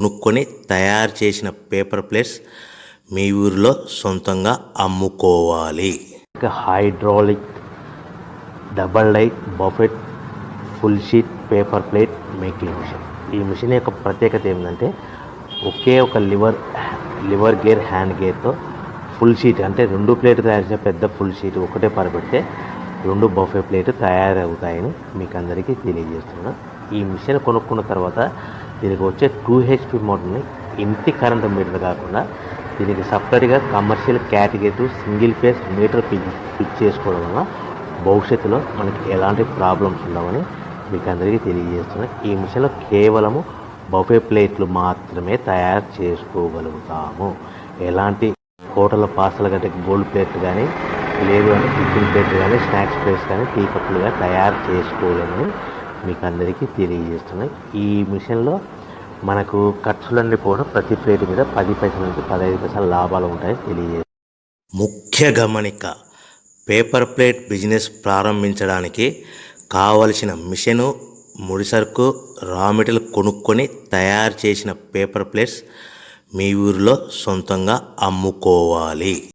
కొనుక్కొని తయారు చేసిన పేపర్ ప్లేట్స్ మీ ఊరిలో సొంతంగా అమ్ముకోవాలి. Hydraulic double die buffet full sheet paper plate making machine. ఈ మిషన్ యొక్క ప్రత్యేకత ఏంటంటే ఒకే ఒక లివర్ గేర్ హ్యాండ్ గేర్తో ఫుల్ షీట్ అంటే 2 ప్లేట్ తయారు చేసే పెద్ద ఫుల్ షీట్ ఒకటే పరబెడితే 2 బఫే ప్లేట్ తయారవుతాయని మీకు అందరికీ తెలియజేస్తున్నాను. ఈ మిషన్ కొనుక్కున్న తర్వాత దీనికి వచ్చే 2 HP మోటార్ని ఇంటి కరెంట్ మీటర్ కాకుండా దీనికి సపరేట్గా commercial category single phase metre fix చేసుకోవడం వల్ల భవిష్యత్తులో మనకి ఎలాంటి ప్రాబ్లమ్స్ ఉండవని మీకు అందరికీ తెలియజేస్తున్నాను. ఈ మిషన్లో కేవలము బఫే ప్లేట్లు మాత్రమే తయారు చేసుకోగలుగుతాము. ఎలాంటి హోటల్ పార్సల్ గంటే గోల్డ్ ప్లేట్లు కానీ లేదు అంటే టిఫిన్ ప్లేట్లు కానీ స్నాక్స్ ప్లేట్స్ కానీ టీ కప్పులుగా తయారు చేసుకోలేమని మీకు అందరికీ తెలియజేస్తున్నాయి. ఈ మిషన్లో మనకు ఖర్చులన్నీ కూడా ప్రతి ప్లేట్ మీద 10 పైసల నుంచి 15 పైసల లాభాలు ఉంటాయని తెలియజేస్తాయి. ముఖ్య గమనిక, పేపర్ ప్లేట్ బిజినెస్ ప్రారంభించడానికి కావలసిన మిషను, ముడిసరుకు, రా మెటీరియల్ కొనుక్కొని తయారు చేసిన పేపర్ ప్లేట్స్ మీ ఊరిలో సొంతంగా అమ్ముకోవాలి.